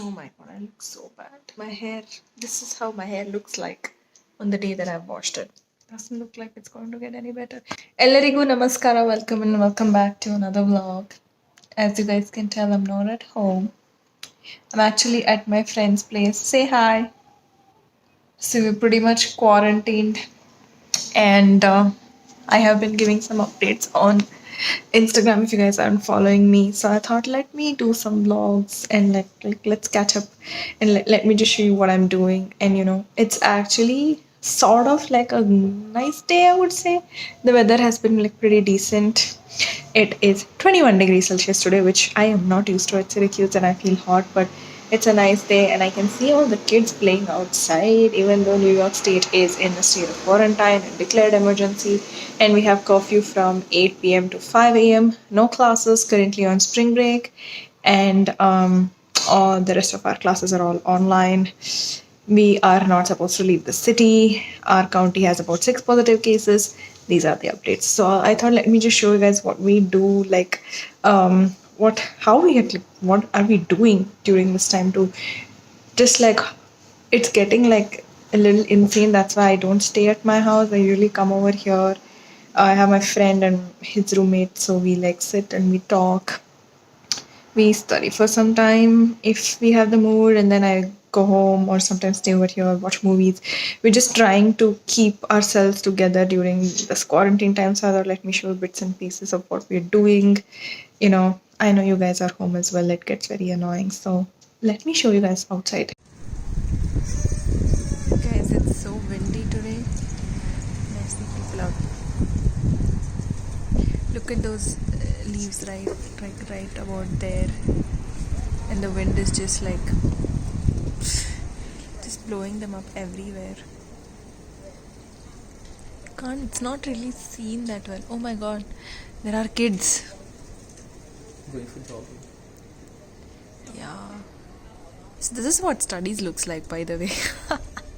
Oh my god, I look so bad. My hair, this is how my hair looks like on the day that I've washed it. Doesn't look like it's going to get any better. Ellarigu namaskara, welcome and welcome back to another vlog. As you guys can tell, I'm not at home. I'm actually at my friend's place. Say hi. So we're pretty much quarantined, and I have been giving some updates on Instagram if you guys aren't following me. So I thought let me do some vlogs and let's catch up and let me just show you what I'm doing. And it's actually sort of like a nice day, I would say. The weather has been like pretty decent. It is 21 degrees Celsius today, which I am not used to at Syracuse and I feel hot, but it's a nice day and I can see all the kids playing outside, even though New York State is in a state of quarantine and declared emergency. And we have curfew from 8 p.m. to 5 a.m. No classes, currently on spring break. And all the rest of our classes are all online. We are not supposed to leave the city. Our county has about 6 positive cases. These are the updates. So I thought let me just show you guys what we do, what are we doing during this time to just like it's getting like a little insane. That's why I don't stay at my house. I usually come over here. I have my friend and his roommate, so we like sit and we talk. We study for some time if we have the mood, and then I go home or sometimes stay over here, watch movies. We're just trying to keep ourselves together during this quarantine time. So I thought, let me show bits and pieces of what we're doing. I know you guys are home as well. It gets very annoying. So let me show you guys outside. Guys, it's so windy today. I see people out. Look at those leaves right about there, and the wind is just like just blowing them up everywhere. Can't It's not really seen that well. Oh my god, there are kids. Going for jogging. Yeah. So this is what studies looks like, by the way.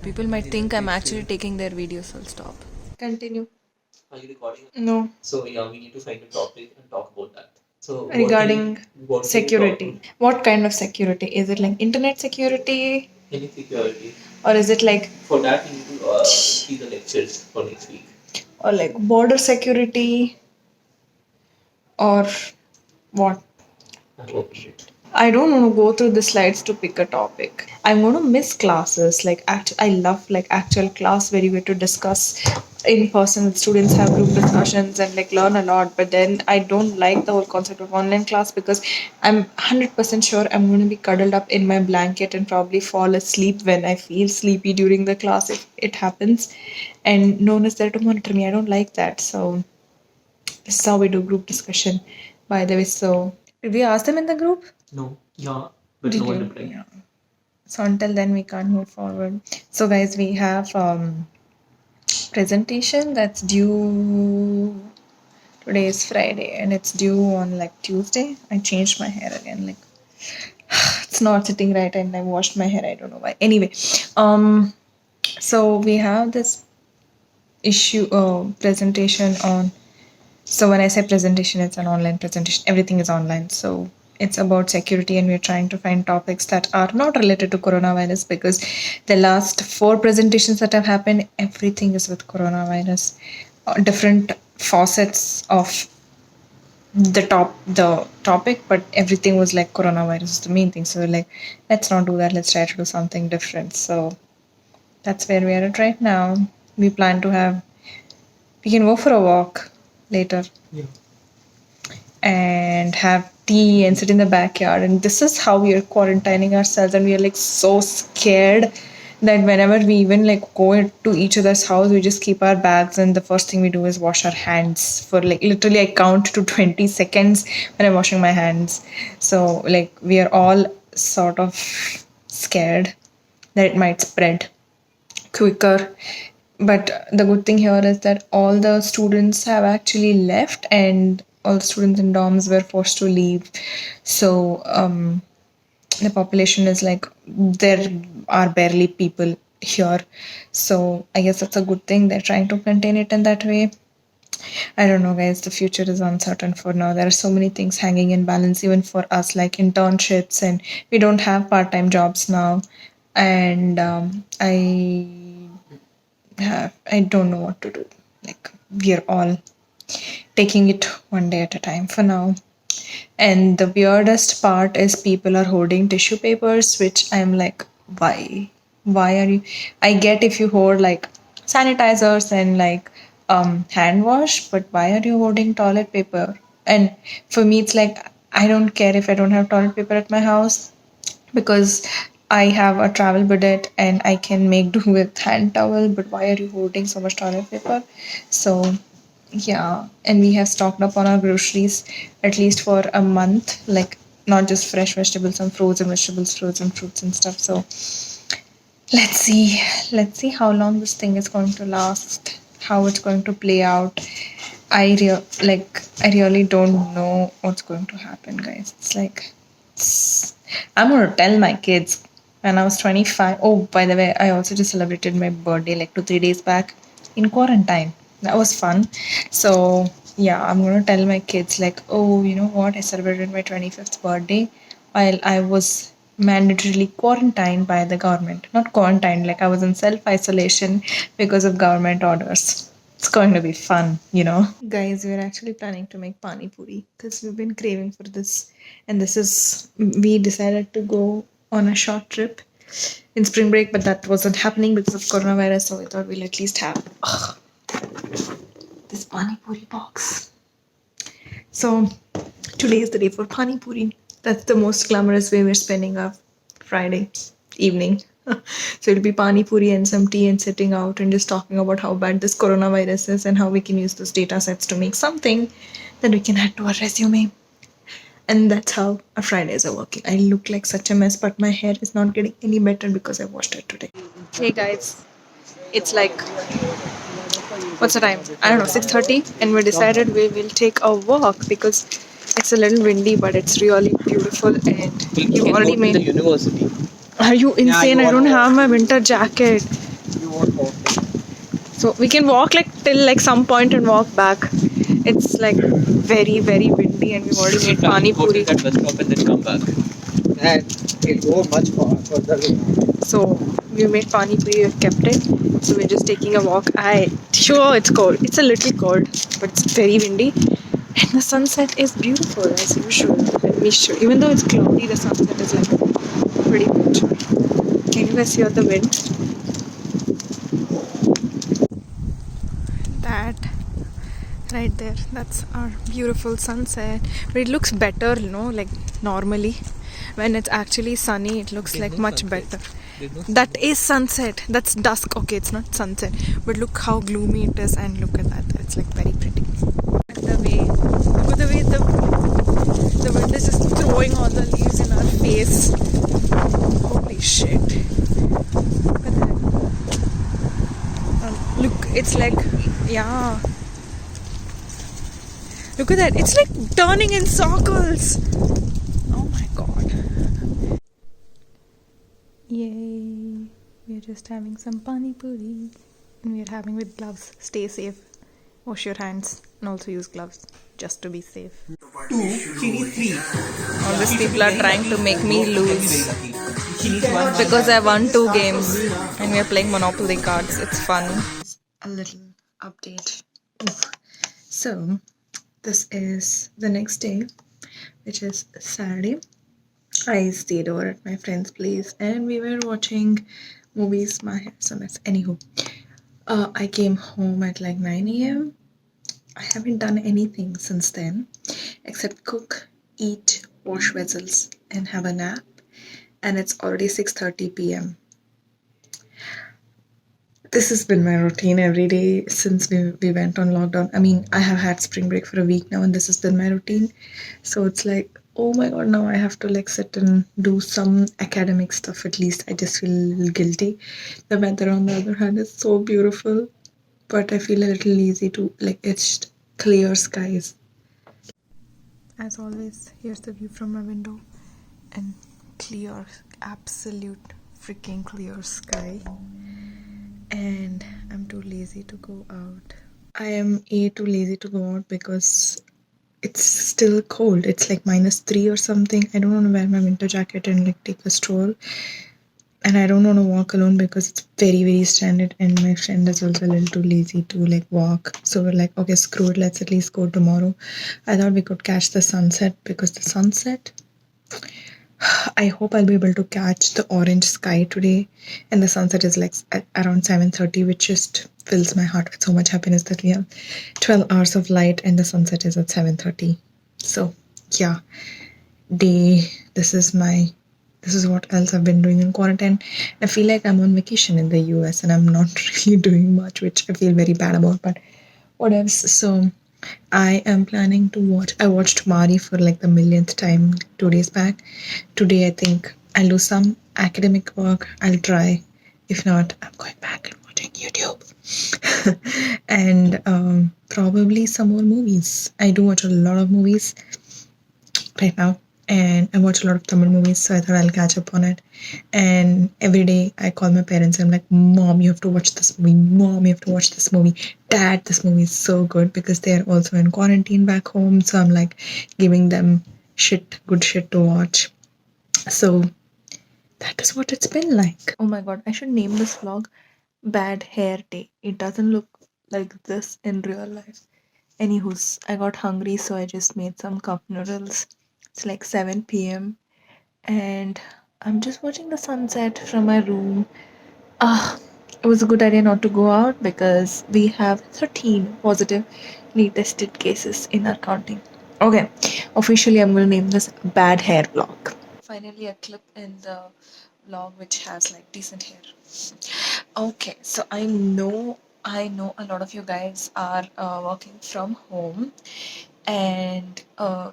People might think I'm actually taking their video, so I'll stop. Continue. Are you recording? No. So yeah, we need to find a topic and talk about that. So Regarding what can you security. talk What kind of security? Is it like internet security? Any security? Or is it like For that, you need to see the lectures for next week. or like border security or what? Okay. I don't want to go through the slides to pick a topic. I'm going to miss classes. I love like actual class where you get to discuss in person with students, have group discussions, and like learn a lot. But then I don't like the whole concept of online class because I'm 100% sure I'm going to be cuddled up in my blanket and probably fall asleep when I feel sleepy during the class if it happens. And no one is there to monitor me. I don't like that. So this is how we do group discussion, by the way. So did we ask them in the group? No. Yeah. But Did no one you? replied. Yeah. So until then we can't move forward. So guys, we have presentation that's due. Today is Friday and it's due on like Tuesday. I changed my hair again. Like it's not sitting right and I washed my hair. I don't know why. Anyway, so we have this issue presentation on. So when I say presentation, it's an online presentation. Everything is online. So it's about security, and we're trying to find topics that are not related to coronavirus because the last 4 presentations that have happened, everything is with coronavirus. Different facets of the topic, but everything was like coronavirus is the main thing. So we're like, let's not do that. Let's try to do something different. So that's where we are at right now. We plan to have. We can go for a walk later. Yeah. And have tea and sit in the backyard. And this is how we are quarantining ourselves. And we are like so scared that whenever we even like go to each other's house, we just keep our bags. And the first thing we do is wash our hands for like literally, I count to 20 seconds when I'm washing my hands. So, like, we are all sort of scared that it might spread quicker. But the good thing here is that all the students have actually left and all the students in dorms were forced to leave. So the population is like, there are barely people here. So I guess that's a good thing. They're trying to contain it in that way. I don't know, guys. The future is uncertain for now. There are so many things hanging in balance, even for us, like internships, and we don't have part-time jobs now. And I don't know what to do. Like we are all taking it one day at a time for now. And the weirdest part is people are holding tissue papers, which I'm like, why? Why are you? I get if you hold like sanitizers and like hand wash, but why are you holding toilet paper? And for me, it's like, I don't care if I don't have toilet paper at my house because I have a travel budget and I can make do with hand towel, but why are you holding so much toilet paper? So yeah, and we have stocked up on our groceries at least for a month, like not just fresh vegetables, some frozen vegetables, frozen fruits and stuff. So let's see, how long this thing is going to last, how it's going to play out. I really don't know what's going to happen, guys. It's like I'm gonna tell my kids when I was 25. Oh, by the way, I also just celebrated my birthday like 2-3 days back in quarantine. That was fun. So yeah, I'm gonna tell my kids like, oh, you know what? I celebrated my 25th birthday while I was mandatorily quarantined by the government. Not quarantined, like I was in self isolation because of government orders. It's going to be fun, you know. Guys, we're actually planning to make pani puri because we've been craving for this. And we decided to go on a short trip in spring break, but that wasn't happening because of coronavirus. So we thought we'll at least have this pani puri box. So today is the day for pani puri. That's the most glamorous way we're spending our Friday evening. So it'll be pani puri and some tea and sitting out and just talking about how bad this coronavirus is and how we can use those data sets to make something that we can add to our resume. And that's how our Fridays are working. I look like such a mess, but my hair is not getting any better because I washed it today. Hey guys, it's like, what's the time? I don't know, 6:30, and we decided we will take a walk because it's a little windy, but it's really beautiful. And you already made the university. Are you insane? I don't have my winter jacket. You won't walk. So we can walk like till like some point and walk back. It's like very, very windy and we've already made pani Go to puri. that bus stop and then come back. And it go much further way now. So we made pani puri, we've kept it. So we're just taking a walk. Sure it's cold. It's a little cold, but it's very windy. And the sunset is beautiful as usual. Let me show. Even though it's cloudy, the sunset is like pretty beautiful. Can you guys hear the wind? That right there, that's our beautiful sunset. But it looks better, like normally. When it's actually sunny, it looks like much better. That is sunset. That's dusk. Okay, it's not sunset. But look how gloomy it is, and look at that. It's like very pretty. And look at the way the wind is just throwing all the leaves in our face. Holy shit. Look at that. Look, it's like, yeah. Look at that. It's like turning in circles. Oh my god. Yay. We're just having some pani puri. And we're having with gloves. Stay safe. Wash your hands. And also use gloves. Just to be safe. 2, she needs 3. All these people are trying to make me lose. Because I won 2 games. And we're playing Monopoly cards. It's fun. A little update. So, this is the next day, which is Saturday. I stayed over at my friend's place and we were watching movies. My hair's a mess. Anywho, I came home at like 9 a.m. I haven't done anything since then except cook, eat, wash vessels, and have a nap. And it's already 6:30 p.m. This has been my routine every day since we went on lockdown. I mean, I have had spring break for a week now and this has been my routine. So it's like, oh my god, now I have to like sit and do some academic stuff at least. I just feel a little guilty. The weather on the other hand is so beautiful, but I feel a little lazy too. Like it's clear skies. As always, here's the view from my window and clear, absolute freaking clear sky. And I'm too lazy to go out. I am too lazy to go out because it's still cold. It's like -3 or something. I don't want to wear my winter jacket and like take a stroll. And I don't want to walk alone because it's very, very stranded. And my friend is also a little too lazy to like walk. So we're like, okay, screw it. Let's at least go tomorrow. I thought we could catch the sunset because the sunset, I hope I'll be able to catch the orange sky today. And the sunset is like at around 7:30, which just fills my heart with so much happiness that we have 12 hours of light and the sunset is at 7:30. So yeah, day this is what else I've been doing in quarantine. I feel like I'm on vacation in the US and I'm not really doing much, which I feel very bad about, but what else? So I am planning to watch. I watched Mari for like the millionth time 2 days back. Today, I think I'll do some academic work. I'll try. If not, I'm going back and watching YouTube. And probably some more movies. I do watch a lot of movies right now. And I watch a lot of Tamil movies, so I thought I'll catch up on it. And every day I call my parents and I'm like, Mom, you have to watch this movie. Mom, you have to watch this movie. Dad, this movie is so good because they're also in quarantine back home. So I'm like giving them good shit to watch. So that is what it's been like. Oh my god, I should name this vlog Bad Hair Day. It doesn't look like this in real life. Anywho's, I got hungry, so I just made some cup noodles. It's like 7 p.m. and I'm just watching the sunset from my room. Ah, it was a good idea not to go out because we have 13 positively tested cases in our counting. Okay, officially, I'm going to name this Bad Hair Vlog. Finally, a clip in the vlog which has like decent hair. Okay, so I know a lot of you guys are working from home, and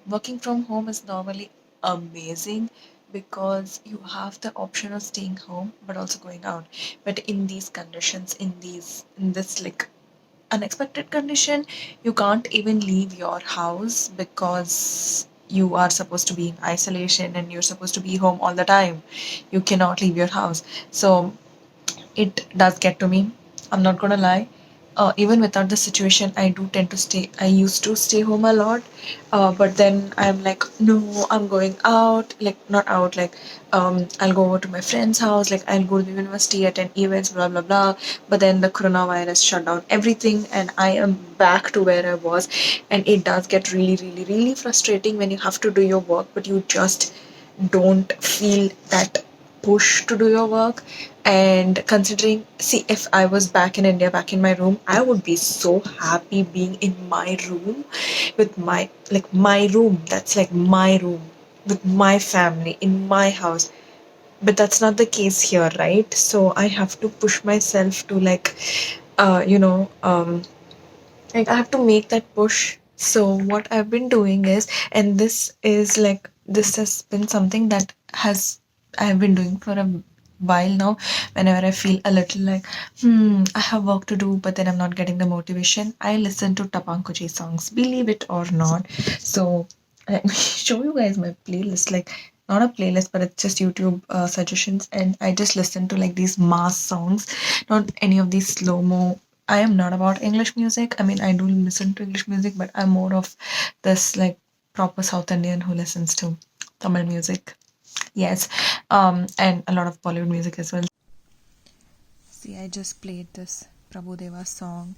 working from home is normally amazing because you have the option of staying home but also going out. But in these conditions, in this like unexpected condition, you can't even leave your house because you are supposed to be in isolation and you're supposed to be home all the time. You cannot leave your house. So it does get to me. I'm not gonna lie. Even without the situation, I do tend to stay. I used to stay home a lot, but then I'm like, no, I'm going out. Like not out. Like, I'll go over to my friend's house. Like I'll go to the university, attend events, blah blah blah. But then the coronavirus shut down everything, and I am back to where I was. And it does get really, really, really frustrating when you have to do your work, but you just don't feel that push to do your work. And considering, see, if I was back in India, back in my room, I would be so happy being in my room with my room. That's like my room with my family in my house. But that's not the case here, right? So I have to push myself to like, uh, you know, um, like I have to make that push. So what I've been doing is, and this has been something that has I have been doing for a while now. Whenever I feel a little like, I have work to do, but then I'm not getting the motivation, I listen to Tapankuji songs, believe it or not. So let me show you guys my playlist. Like not a playlist, but it's just YouTube suggestions, and I just listen to like these mass songs, not any of these slow mo. I am not about English music. I mean, I do listen to English music, but I'm more of this like proper South Indian who listens to Tamil music. Yes, and a lot of Bollywood music as well. See, I just played this Prabhu Deva song,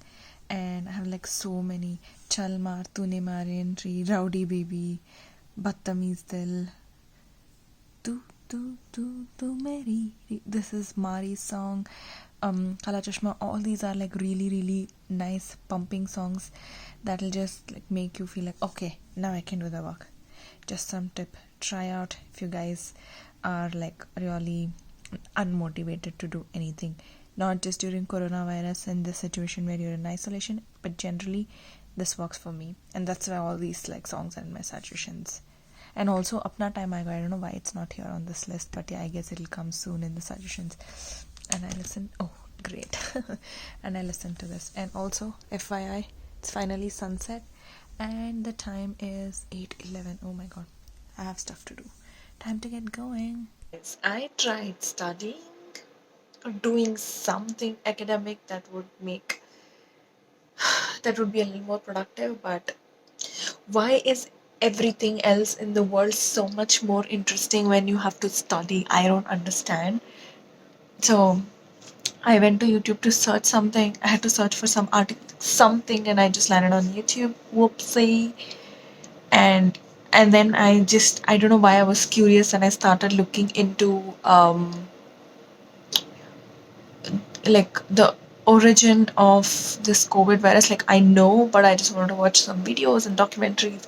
and I have like so many Chal Maar, Tune Mare Entry, Rowdy Baby, Battamiz Dil, Tu Meri. This is Mari's song. Kala Chashma. All these are like really, really nice pumping songs that'll just like make you feel like, okay, now I can do the work. Just some tip. Try out if you guys are like really unmotivated to do anything. Not just during coronavirus and the situation where you're in isolation, but generally this works for me. And that's why all these like songs are in my suggestions. And also Apna Time Aega. I don't know why it's not here on this list, but yeah, I guess it'll come soon in the suggestions. And I listen. Oh, great! And I listen to this. And also, FYI, it's finally sunset, and the time is 8:11. Oh my god, I have stuff to do. Time to get going. Yes, I tried studying or doing something academic that would make that would be a little more productive. But why is everything else in the world so much more interesting when you have to study? I don't understand. So I went to YouTube to search something. I had to search for some article, something, and I just landed on YouTube. Whoopsie. And then I don't know why I was curious, and I started looking into like the origin of this COVID virus. Like I know, but I just wanted to watch some videos and documentaries,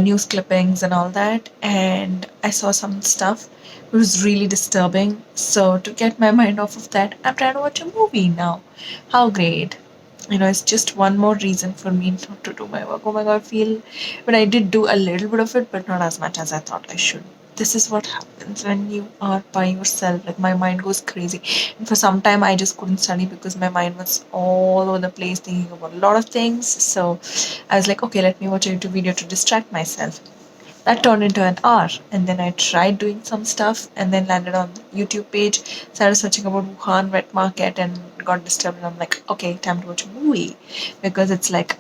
news clippings, and all that. And I saw some stuff. It was really disturbing. So to get my mind off of that, I'm trying to watch a movie now. How great! It's just one more reason for me not to do my work. Oh my god, I feel, but I did do a little bit of it, but not as much as I thought I should. This is what happens when you are by yourself. Like my mind goes crazy. And for some time, I just couldn't study because my mind was all over the place thinking about a lot of things. So I was like, okay, let me watch a YouTube video to distract myself. That turned into an hour, and then I tried doing some stuff and then landed on the YouTube page, started searching about Wuhan wet market and got disturbed, and I'm like, okay, time to watch a movie because it's like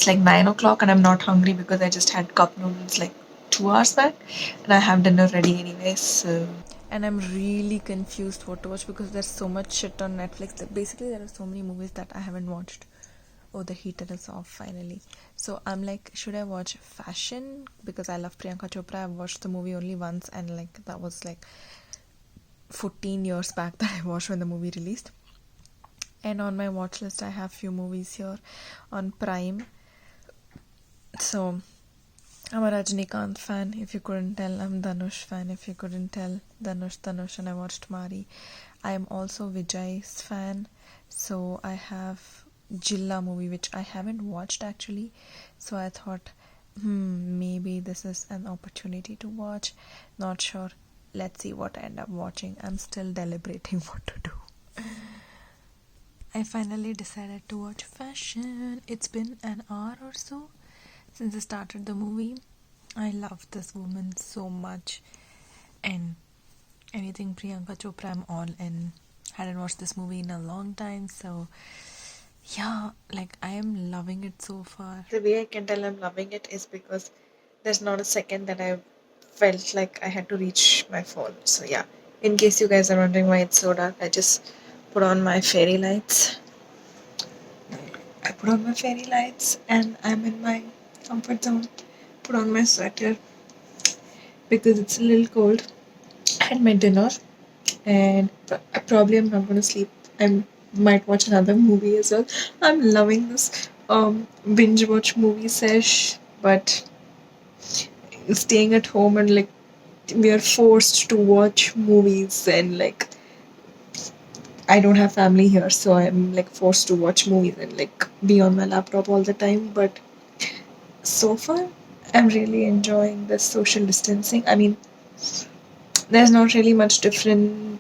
9 o'clock and I'm not hungry because I just had cup noodles like 2 hours back and I have dinner ready anyway. So and I'm really confused what to watch because there's so much shit on Netflix. That basically there are so many movies that I haven't watched. Oh, the heater is off finally. So I'm like, should I watch Fashion? Because I love Priyanka Chopra. I've watched the movie only once, and like that was like 14 years back that I watched when the movie released. And on my watch list, I have few movies here on Prime. So I'm a Rajnikant fan. If you couldn't tell, I'm Dhanush fan. If you couldn't tell, Dhanush, and I watched Mari. I am also Vijay's fan. So I have Jilla movie, which I haven't watched actually. So I thought, maybe this is an opportunity to watch. Not sure. Let's see what I end up watching. I'm still deliberating what to do. I finally decided to watch Fashion. It's been an hour or so since I started the movie. I love this woman so much, and anything Priyanka Chopra, I'm all in. Hadn't watched this movie in a long time, so yeah, like I am loving it so far. The way I can tell I'm loving it is because there's not a second that I felt like I had to reach my phone. So yeah, in case you guys are wondering why it's so dark, I just put on my fairy lights. And I'm in my comfort zone. Put on my sweater because it's a little cold. I had my dinner and probably I'm not going to sleep. I might watch another movie as well. I'm loving this binge watch movie sesh, but staying at home and like we are forced to watch movies, and like I don't have family here, so I'm like forced to watch movies and like be on my laptop all the time. But so far, I'm really enjoying the social distancing. I mean, there's not really much difference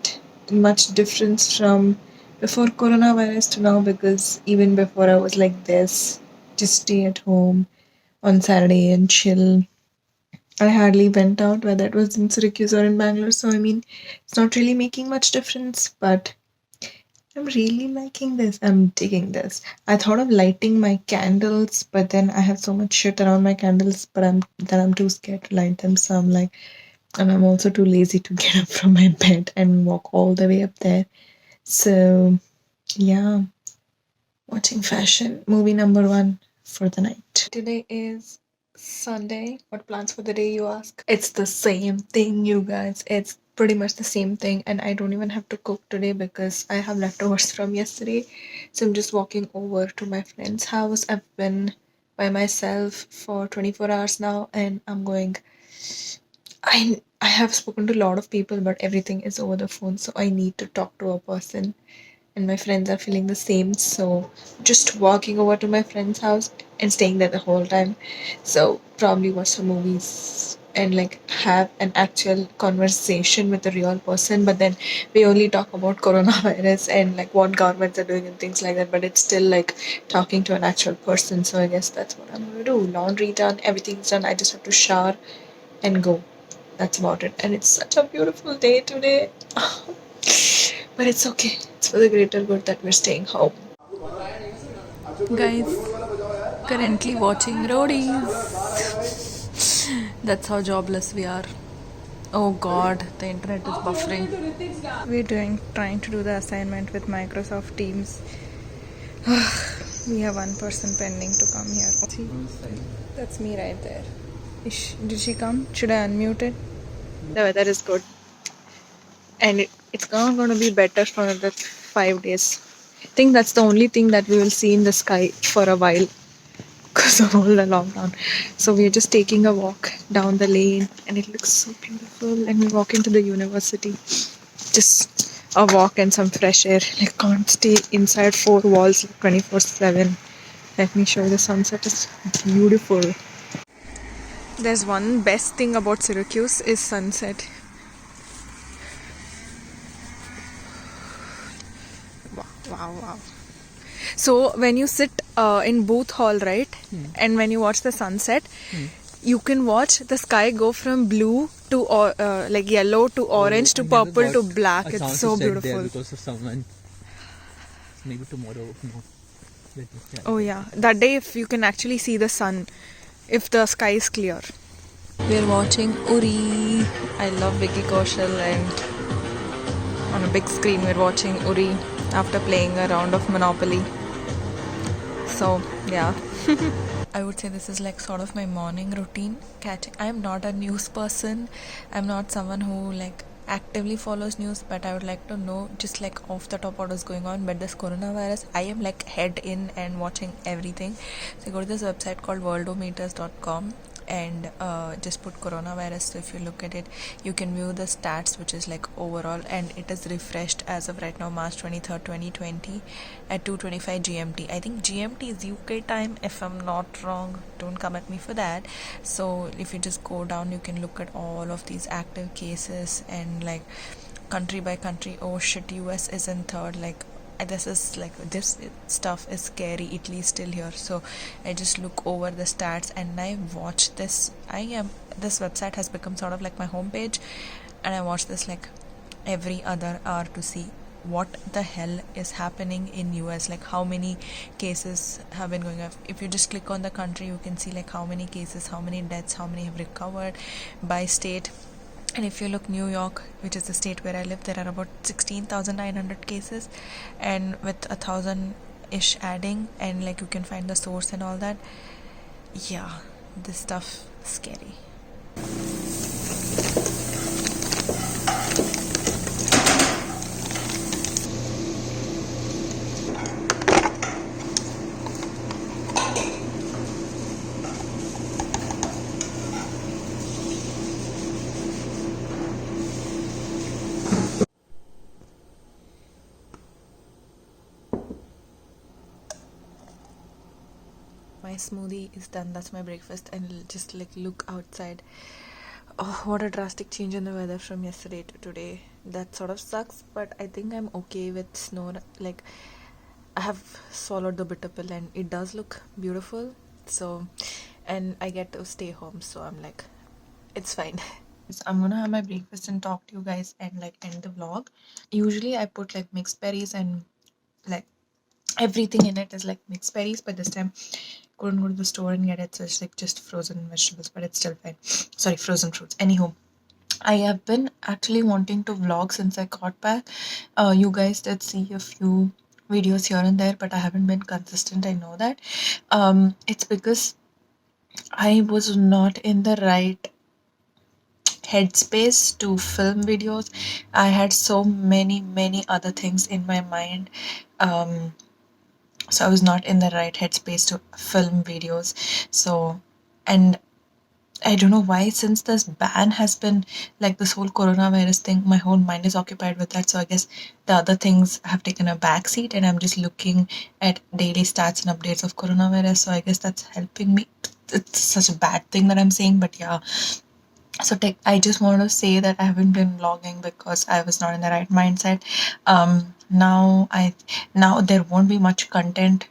from before coronavirus to now, because even before I was like this, just stay at home on Saturday and chill. I hardly went out, whether it was in Syracuse or in Bangalore. So I mean, it's not really making much difference, but I'm really liking this. I'm digging this. I thought of lighting my candles, but then I have so much shit around my candles, but I'm too scared to light them. So I'm like, and I'm also too lazy to get up from my bed and walk all the way up there. So yeah, watching Fashion, movie number 1 for the night. Today is Sunday. What plans for the day, you ask? It's the same thing, you guys. It's pretty much the same thing, and I don't even have to cook today because I have leftovers from yesterday. So I'm just walking over to my friend's house. I've been by myself for 24 hours now, and I'm going. I have spoken to a lot of people, but everything is over the phone, so I need to talk to a person, and my friends are feeling the same. So just walking over to my friend's house and staying there the whole time. So probably watch some movies and like have an actual conversation with a real person. But then we only talk about coronavirus and like what governments are doing and things like that. But it's still like talking to an actual person. So I guess that's what I'm gonna do. Laundry done, everything's done. I just have to shower and go. That's about it. And it's such a beautiful day today. But it's okay. It's for the greater good that we're staying home. Guys, currently watching roadies. That's how jobless we are. Oh god, the internet is buffering. We're trying to do the assignment with Microsoft Teams. We have one person pending to come here. See, that's me right there. Did she come? Should I unmute it? The weather is good, and it's not going to be better for another 5 days. I think that's the only thing that we will see in the sky for a while because of all the lockdown. So we're just taking a walk down the lane, and it looks so beautiful. And we're walking to the university. Just a walk and some fresh air. Like, can't stay inside four walls 24/7. Let me show you the sunset. It's beautiful. There's one best thing about Syracuse is sunset. Wow. So when you sit in Booth Hall, right, and when you watch the sunset, you can watch the sky go from blue to like yellow to orange to purple to black. It's so beautiful. Because of someone. Maybe tomorrow. No. Oh yeah, that day if you can actually see the sun, if the sky is clear. We're watching Uri. I love Vicky Kaushal, and on a big screen we're watching Uri after playing a round of Monopoly. So yeah. I would say this is like sort of my morning routine. I'm not a news person. I'm not someone who like actively follows news, but I would like to know just like off the top what is going on. But this coronavirus, I am like head in and watching everything. So go to this website called worldometers.com and just put coronavirus. So if you look at it, you can view the stats, which is like overall, and it is refreshed as of right now, March 23rd, 2020 at 2:25 GMT. I think GMT is UK time, if I'm not wrong. Don't come at me for that. So if you just go down, you can look at all of these active cases and like country by country. Oh shit, US is in third. Like this is like, this stuff is scary. Italy is still here. So I just look over the stats and I watch this. This website has become sort of like my homepage, and I watch this like every other hour to see what the hell is happening in US, like how many cases have been going up. If you just click on the country, you can see like how many cases, how many deaths, how many have recovered by state. And if you look New York, which is the state where I live, there are about 16,900 cases, and with 1,000-ish adding, and like you can find the source and all that. Yeah, this stuff is scary. My smoothie is done. That's my breakfast, and just like look outside. Oh, what a drastic change in the weather from yesterday to today. That sort of sucks, but I think I'm okay with snow. Like, I have swallowed the bitter pill and it does look beautiful. So, and I get to stay home, so I'm like, it's fine. So I'm gonna have my breakfast and talk to you guys and like end the vlog. Usually I put like mixed berries and like everything in it is like mixed berries, but this time couldn't go to the store and get it, so it's like just frozen vegetables, but it's still fine. Sorry, frozen fruits. Anyhow, I have been actually wanting to vlog since I got back. You guys did see a few videos here and there, but I haven't been consistent. I know that. It's because I was not in the right headspace to film videos. I had so many other things in my mind. So I was not in the right headspace to film videos. So, and I don't know why, since this ban has been like this whole coronavirus thing, my whole mind is occupied with that. So I guess the other things have taken a backseat, and I'm just looking at daily stats and updates of coronavirus. So I guess that's helping me. It's such a bad thing that I'm saying, but yeah. So I just want to say that I haven't been vlogging because I was not in the right mindset. Now there won't be much content.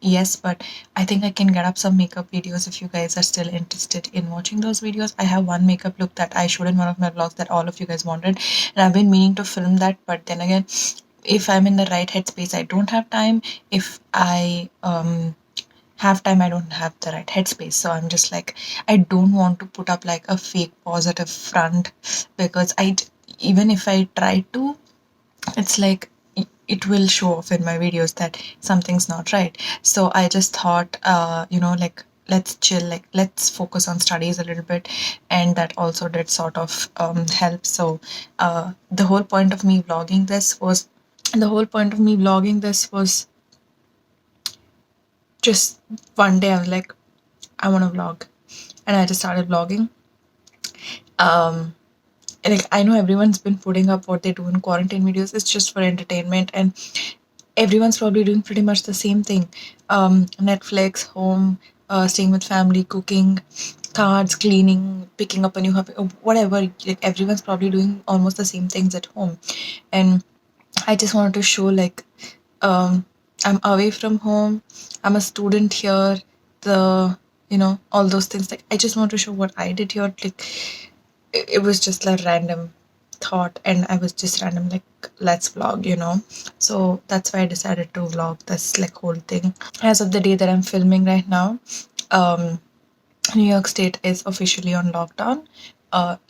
Yes, but I think I can get up some makeup videos if you guys are still interested in watching those videos. I have one makeup look that I showed in one of my vlogs that all of you guys wanted, and I've been meaning to film that, but then again, if I'm in the right headspace, I don't have time. If I have time, I don't have the right headspace. So I'm just like, I don't want to put up like a fake positive front, because even if I try to, it's like it will show off in my videos that something's not right. So I just thought, like, let's chill, like let's focus on studies a little bit, and that also did sort of help. So the whole point of me vlogging this was just one day I was like, I want to vlog, and I just started vlogging. um like, I know everyone's been putting up what they do in quarantine videos. It's just for entertainment, and everyone's probably doing pretty much the same thing. Netflix, home, staying with family, cooking, cards, cleaning, picking up a new hobby, or whatever. Like, everyone's probably doing almost the same things at home. And I just wanted to show, like, I'm away from home, I'm a student here, all those things. Like, I just want to show what I did here. Like, it was just a random thought, and I was just random like, let's vlog. So that's why I decided to vlog this like whole thing. As of the day that I'm filming right now, um New York State is officially on lockdown.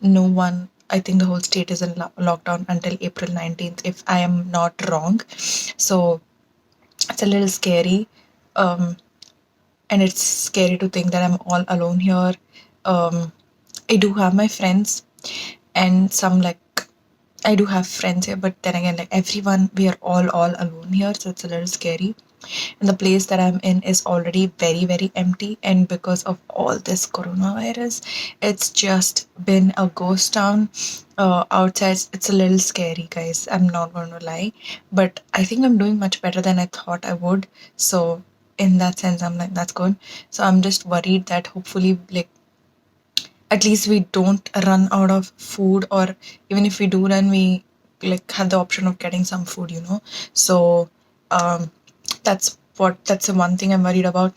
No one, I think the whole state is in lockdown until April 19th, if I am not wrong. So it's a little scary. Um, and it's scary to think that I'm all alone here. I do have my friends, and some, like, I do have friends here, but then again, like, everyone, we are all alone here, so it's a little scary. And the place that I'm in is already very, very empty. And because of all this coronavirus, it's just been a ghost town. Outside, it's a little scary, guys. I'm not going to lie. But I think I'm doing much better than I thought I would. So, in that sense, I'm like, that's good. So, I'm just worried that hopefully, like, at least we don't run out of food, or even if we do run, we like have the option of getting some food. So um that's the one thing I'm worried about.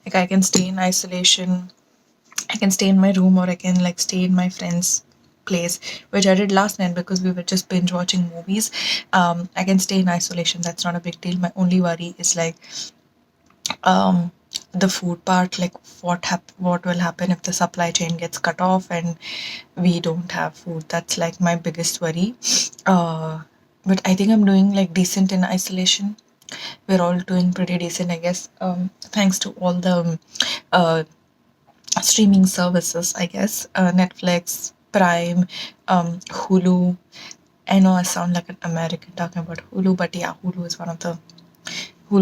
Like, I can stay in isolation, I can stay in my room, or I can like stay in my friend's place, which I did last night because we were just binge watching movies. I can stay in isolation, that's not a big deal. My only worry is like um the food part. Like, what will happen if the supply chain gets cut off and we don't have food? That's like my biggest worry. But I think I'm doing like decent in isolation. We're all doing pretty decent, I guess, thanks to all the uh streaming services, I guess. Netflix, Prime, Hulu. I know I sound like an American talking about Hulu, but yeah, Hulu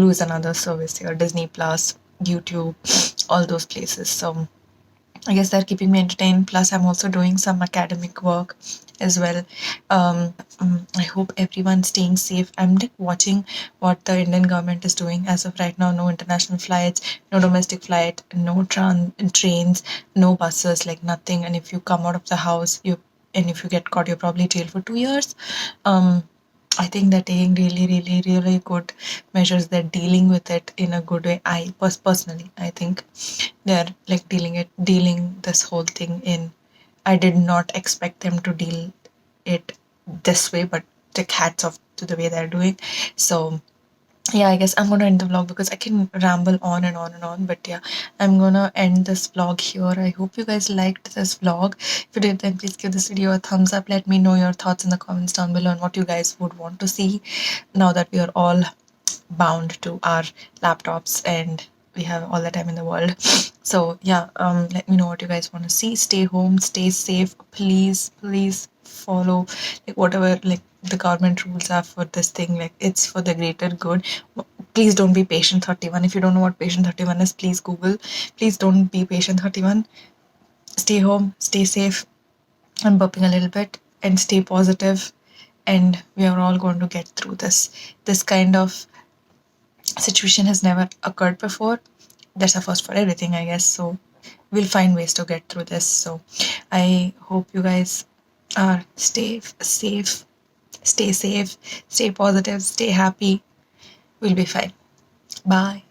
is another service here. Disney Plus, YouTube, all those places. So I guess they're keeping me entertained. Plus, I'm also doing some academic work as well. I hope everyone's staying safe. I'm like watching what the Indian government is doing as of right now. No international flights, no domestic flight, no trains, no buses, like nothing. And if you come out of the house, if you get caught, you're probably jailed for 2 years. I think they're taking really, really, really good measures. They're dealing with it in a good way. Personally, I think they're like dealing this whole thing in. I did not expect them to deal it this way, but like, hats off to the way they're doing. So yeah, I guess I'm gonna end the vlog because I can ramble on and on and on. But yeah, I'm gonna end this vlog here. I hope you guys liked this vlog. If you did, then please give this video a thumbs up. Let me know your thoughts in the comments down below and what you guys would want to see now that we are all bound to our laptops and we have all the time in the world. So yeah, let me know what you guys want to see. Stay home, stay safe. Please follow like whatever like the government rules are for this thing. Like, it's for the greater good. Please don't be patient 31. If you don't know what patient 31 is, please Google. Please don't be patient 31. Stay home, stay safe. I'm burping a little bit, and stay positive, and we are all going to get through this. This kind of situation has never occurred before. That's a first for everything, I guess. So we'll find ways to get through this. So I hope you guys are safe, stay positive, stay happy. We'll be fine. Bye.